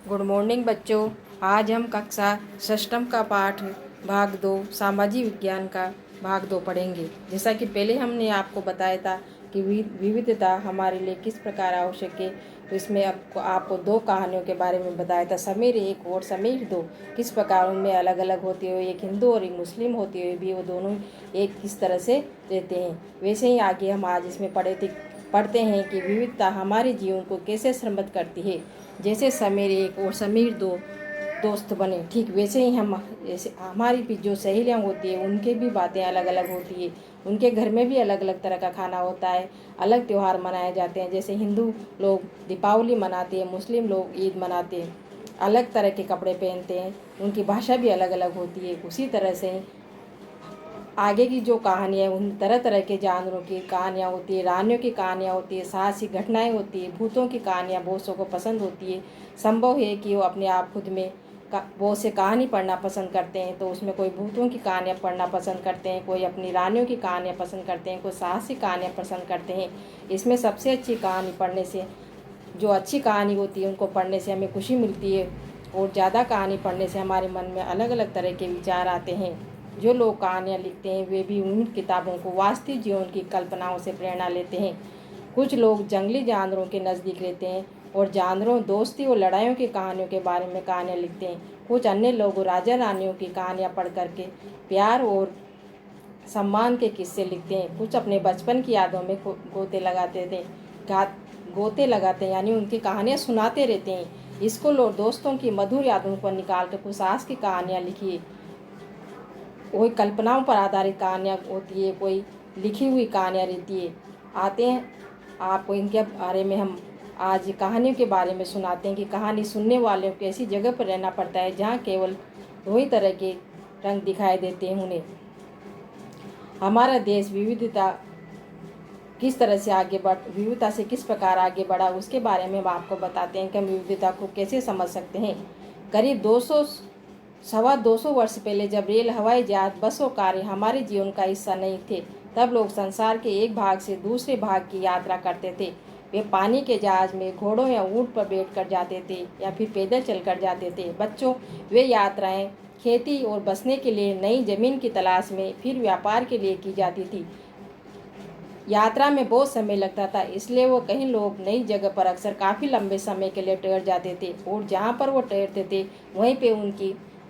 Good morning बच्चों। आज हम कक्षा षष्ठम का पाठ भाग 2 सामाजिक विज्ञान का भाग 2 पढ़ेंगे। जैसा कि पहले हमने आपको बताया था कि विविधता हमारे लिए किस प्रकार आवश्यक है, तो इसमें आपको 2 कहानियों के बारे में बताया था। समीर एक और समीर दो किस प्रकार उनमें अलग अलग होते हुए, एक हिंदू और एक मुस्लिम होते हुए भी वो दोनों एक किस तरह से रहते हैं। वैसे ही आगे हम आज इसमें पढ़ते हैं कि विविधता हमारे जीवन को कैसे समृद्ध करती है। जैसे समीर एक और समीर दो दोस्त बने, ठीक वैसे ही जैसे हमारी भी जो सहेलियाँ होती है उनके भी बातें अलग अलग होती है। उनके घर में भी अलग अलग तरह का खाना होता है, अलग त्यौहार मनाए जाते हैं। जैसे हिंदू लोग दीपावली मनाते हैं, मुस्लिम लोग ईद मनाते हैं, अलग तरह के कपड़े पहनते हैं, उनकी भाषा भी अलग अलग होती है। उसी तरह से आगे की जो कहानियाँ उन तरह तरह के जानवरों की कहानियाँ होती है, रानियों की कहानियाँ होती है, साहसिक घटनाएं होती है, भूतों की कहानियाँ बहुत सौ को पसंद होती है। संभव है कि वो अपने आप खुद में बहुत से कहानी पढ़ना पसंद करते हैं, तो उसमें कोई भूतों की कहानियाँ पढ़ना पसंद करते हैं, कोई अपनी रानियों की कहानियाँ पसंद करते हैं, कोई साहसिक कहानियाँ पसंद करते हैं। इसमें सबसे अच्छी कहानी पढ़ने से, जो अच्छी कहानी होती है उनको पढ़ने से हमें खुशी मिलती है, और ज़्यादा कहानी पढ़ने से हमारे मन में अलग अलग तरह के विचार आते हैं। जो लोग कहानियाँ लिखते हैं वे भी उन किताबों को वास्तविक जीवन की कल्पनाओं से प्रेरणा लेते हैं। कुछ लोग जंगली जानवरों के नज़दीक रहते हैं और जानवरों, दोस्ती और लड़ाइयों की कहानियों के बारे में कहानियाँ लिखते हैं। कुछ अन्य लोग राजा रानियों की कहानियाँ पढ़ करके प्यार और सम्मान के किस्से लिखते हैं। कुछ अपने बचपन की यादों में गोते लगाते हैं, यानी उनकी कहानियाँ सुनाते रहते हैं। स्कूल और दोस्तों की मधुर यादों को निकाल कर कुछ साहस की कहानियाँ लिखिए। कोई कल्पनाओं पर आधारित कहानियाँ होती है, कोई लिखी हुई कहानियाँ रहती है। आते हैं आपको इनके बारे में हम आज कहानियों के बारे में सुनाते हैं कि कहानी सुनने वालों को ऐसी जगह पर रहना पड़ता है जहाँ केवल 2 ही तरह के रंग दिखाई देते हैं उन्हें। हमारा देश विविधता से किस प्रकार आगे बढ़ा, उसके बारे में हम आपको बताते हैं कि हम विविधता को कैसे समझ सकते हैं। करीब 200 वर्ष पहले जब रेल, हवाई जहाज, बस और कारें हमारे जीवन का हिस्सा नहीं थे, तब लोग संसार के एक भाग से दूसरे भाग की यात्रा करते थे। वे पानी के जहाज में घोड़ों या ऊँट पर बैठकर जाते थे या फिर पैदल चलकर जाते थे। बच्चों, वे यात्राएं खेती और बसने के लिए, नई जमीन की तलाश में, फिर व्यापार के लिए की जाती थी। यात्रा में बहुत समय लगता था, इसलिए वो कई लोग नई जगह पर अक्सर काफ़ी लंबे समय के लिए ठहर जाते थे, और जहाँ पर वो ठहरते थे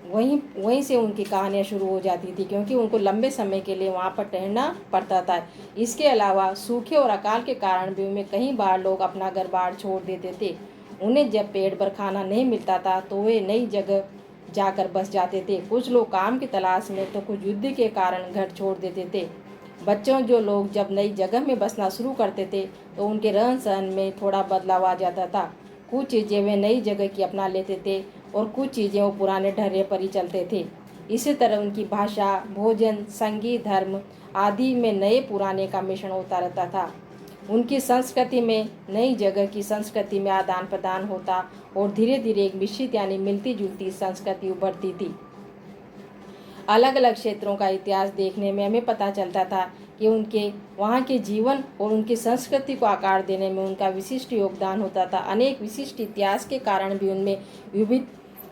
वहीं से उनकी कहानियाँ शुरू हो जाती थी, क्योंकि उनको लंबे समय के लिए वहाँ पर ठहरना पड़ता था। इसके अलावा सूखे और अकाल के कारण भी उनमें कई बार लोग अपना घर बार छोड़ देते थे। उन्हें जब पेट भर खाना नहीं मिलता था तो वे नई जगह जाकर बस जाते थे। कुछ लोग काम की तलाश में, तो कुछ युद्ध के कारण घर छोड़ देते थे। बच्चों, जो लोग जब नई जगह में बसना शुरू करते थे तो उनके रहन सहन में थोड़ा बदलाव आ जाता था। कुछ चीज़ें वे नई जगह की अपना लेते थे और कुछ चीज़ें वो पुराने ढर्रे पर ही चलते थे। इसी तरह उनकी भाषा, भोजन, संगीत, धर्म आदि में नए पुराने का मिश्रण होता रहता था। उनकी संस्कृति में नई जगह की संस्कृति में आदान प्रदान होता और धीरे धीरे एक मिश्रित यानी मिलती जुलती संस्कृति उभरती थी। अलग अलग क्षेत्रों का इतिहास देखने में हमें पता चलता था कि उनके वहाँ के जीवन और उनकी संस्कृति को आकार देने में उनका विशिष्ट योगदान होता था। अनेक विशिष्ट इतिहास के कारण भी उनमें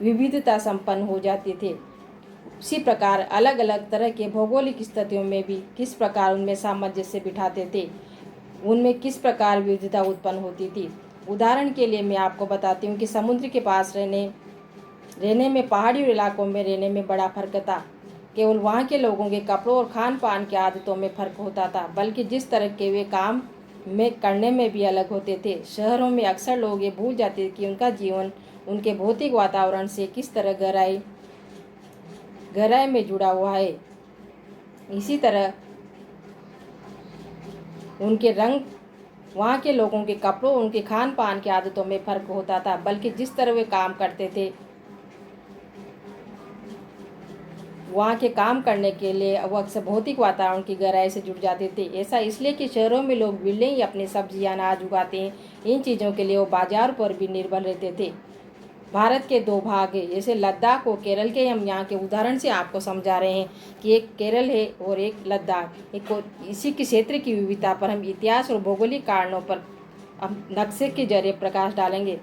विविधता संपन्न हो जाती थे। उसी प्रकार अलग अलग तरह के भौगोलिक स्थितियों में भी किस प्रकार उनमें सामंजस्य बिठाते थे, उनमें किस प्रकार विविधता उत्पन्न होती थी। उदाहरण के लिए मैं आपको बताती हूँ कि समुद्र के पास रहने में, पहाड़ी इलाकों में रहने में बड़ा फर्क था। केवल वहाँ के लोगों के कपड़ों और खान पान की आदतों में फर्क होता था, बल्कि जिस तरह के वे काम में करने में भी अलग होते थे। शहरों में अक्सर लोग ये भूल जाते थे कि उनका जीवन उनके भौतिक वातावरण से किस तरह गहराई में जुड़ा हुआ है। इसी तरह उनके रंग, वहाँ के लोगों के कपड़ों और उनके खान पान की आदतों में फर्क होता था, बल्कि जिस तरह वे काम करते थे, वहाँ के काम करने के लिए वो अक्सर भौतिक वातावरण की गहराई से जुड़ जाते थे। ऐसा इसलिए कि शहरों में लोग बिल्डिंग ही अपनी सब्जियां, अनाज उगाते हैं। इन चीज़ों के लिए वो बाजार पर भी निर्भर रहते थे। भारत के 2 भाग है, जैसे लद्दाख और केरल के। हम यहाँ के उदाहरण से आपको समझा रहे हैं कि एक केरल है और एक लद्दाख। इसी के क्षेत्र की विविधता पर हम इतिहास और भौगोलिक कारणों पर हम नक्शे के जरिए प्रकाश डालेंगे।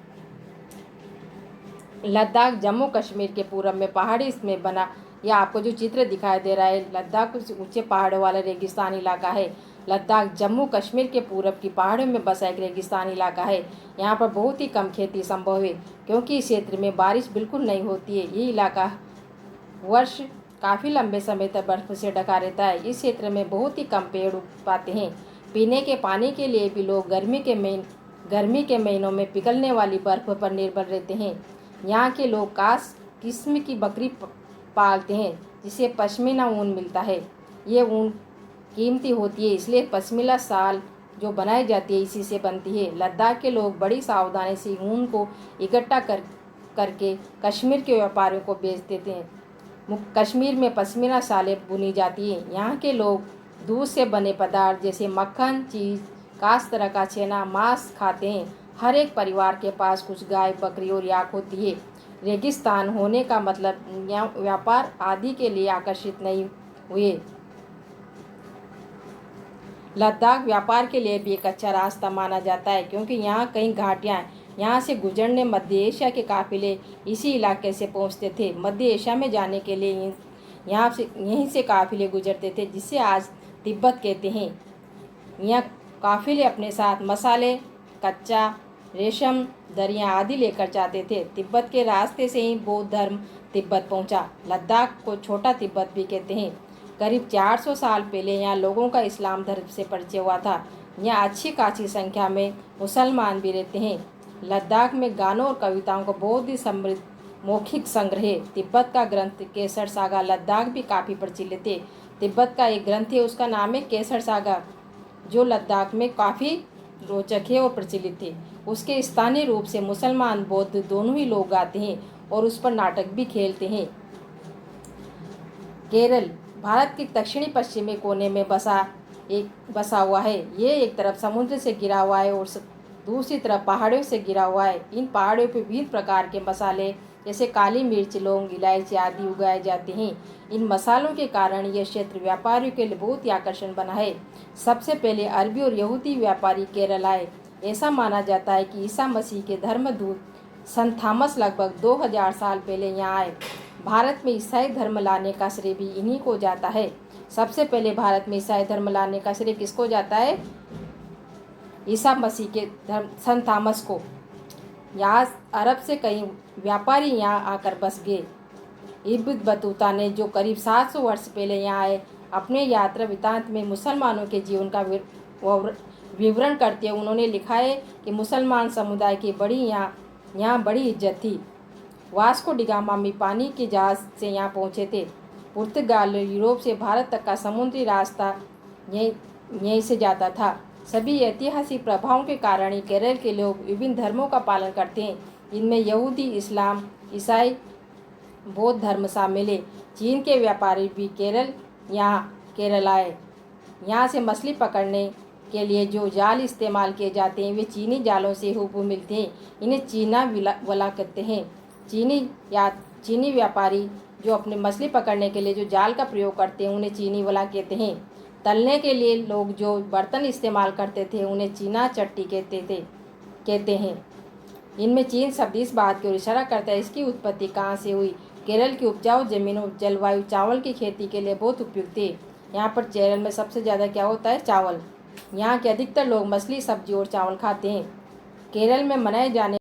लद्दाख जम्मू कश्मीर के पूरब में पहाड़ी इसमें बना, यह आपको जो चित्र दिखाई दे रहा है लद्दाख ऊंचे पहाड़ों वाला रेगिस्तान इलाका है। लद्दाख जम्मू कश्मीर के पूरब की पहाड़ों में बसा एक रेगिस्तान इलाका है। यहाँ पर बहुत ही कम खेती संभव है क्योंकि इस क्षेत्र में बारिश बिल्कुल नहीं होती है। ये इलाका वर्ष काफ़ी लंबे समय तक बर्फ से ढका रहता है। इस क्षेत्र में बहुत ही कम पेड़ उग पाते हैं। पीने के पानी के लिए भी लोग गर्मी के महीनों में पिघलने वाली बर्फ पर निर्भर रहते हैं। यहाँ के लोग खास किस्म की बकरी पालते हैं जिसे पश्मीना ऊन मिलता है। ये ऊन कीमती होती है, इसलिए पश्मीना शाल जो बनाई जाती है इसी से बनती है। लद्दाख के लोग बड़ी सावधानी से ऊन को इकट्ठा करके कश्मीर के व्यापारियों को बेच देते हैं। कश्मीर में पश्मीना शालें बुनी जाती हैं। यहाँ के लोग दूध से बने पदार्थ जैसे मक्खन, चीज़, खास तरह का छेना, मांस खाते हैं। हर एक परिवार के पास कुछ गाय, बकरी और याक होती है। रेगिस्तान होने का मतलब यहाँ व्यापार आदि के लिए आकर्षित नहीं हुए। लद्दाख व्यापार के लिए भी एक अच्छा रास्ता माना जाता है क्योंकि यहाँ कई घाटियाँ हैं। यहाँ से गुजरने मध्य एशिया के काफिले इसी इलाके से पहुँचते थे। मध्य एशिया में जाने के लिए यहीं से काफिले गुजरते थे जिसे आज तिब्बत कहते हैं। यहाँ काफिले अपने साथ मसाले, कच्चा रेशम, दरियाँ आदि लेकर जाते थे। तिब्बत के रास्ते से ही बौद्ध धर्म तिब्बत पहुँचा। लद्दाख को छोटा तिब्बत भी कहते हैं। करीब 400 साल पहले यहाँ लोगों का इस्लाम धर्म से परिचय हुआ था। यहाँ अच्छी खासी संख्या में मुसलमान भी रहते हैं। लद्दाख में गानों और कविताओं का बहुत ही समृद्ध मौखिक संग्रह है। तिब्बत का ग्रंथ केसर सागा लद्दाख भी काफ़ी प्रचलित है। तिब्बत का एक ग्रंथ है, उसका नाम है केसर सागा, जो लद्दाख में काफ़ी रोचक है और प्रचलित है। उसके स्थानीय रूप से मुसलमान बौद्ध दोनों ही लोग गाते हैं और उस पर नाटक भी खेलते हैं। केरल भारत के दक्षिणी पश्चिमी कोने में बसा हुआ है। ये एक तरफ समुद्र से घिरा हुआ है और दूसरी तरफ पहाड़ियों से घिरा हुआ है। इन पहाड़ियों पर विभिन्न प्रकार के मसाले जैसे काली मिर्च, लौंग, इलायची आदि उगाए जाते हैं। इन मसालों के कारण यह क्षेत्र व्यापारियों के लिए बहुत ही आकर्षण बना है। सबसे पहले अरबी और यहूदी व्यापारी केरल आए। ऐसा माना जाता है कि ईसा मसीह के धर्मदूत संत थॉमस लगभग 2000 साल पहले यहाँ आए। भारत में ईसाई धर्म लाने का श्रेय भी इन्हीं को जाता है। सबसे पहले भारत में ईसाई धर्म लाने का श्रेय किसको जाता है? ईसा मसीह के संत थॉमस को। यहाँ अरब से कई व्यापारी यहाँ आकर बस गए। इब्न बतूता ने जो करीब 700 वर्ष पहले यहाँ आए, अपने यात्रा वृत्तांत में मुसलमानों के जीवन का विवरण करते हुए उन्होंने लिखा है कि मुसलमान समुदाय की यहाँ बड़ी इज्जत थी। वास्को डी गामा में पानी के जहाज से यहाँ पहुँचे थे। पुर्तगाल यूरोप से भारत तक का समुद्री रास्ता यहीं से जाता था। सभी ऐतिहासिक प्रभावों के कारण ही केरल के लोग विभिन्न धर्मों का पालन करते हैं। इनमें यहूदी, इस्लाम, ईसाई, बौद्ध धर्म शामिल है। चीन के व्यापारी भी केरल आए। यहाँ से मछली पकड़ने के लिए जो जाल इस्तेमाल किए जाते हैं वे चीनी जालों से हूबहू मिलते हैं। इन्हें चीना वला कहते हैं। चीनी व्यापारी जो अपने मछली पकड़ने के लिए जो जाल का प्रयोग करते हैं उन्हें चीनी वला कहते हैं। तलने के लिए लोग जो बर्तन इस्तेमाल करते थे उन्हें चीना चट्टी कहते हैं। इनमें चीन शब्द इस बात की ओर इशारा करता है इसकी उत्पत्ति कहाँ से हुई। केरल की उपजाऊ जमीन और जलवायु चावल की खेती के लिए बहुत उपयुक्त है। यहाँ पर केरल में सबसे ज़्यादा क्या होता है? चावल। यहाँ के अधिकतर लोग मछली, सब्जी और चावल खाते हैं। केरल में मनाए जाने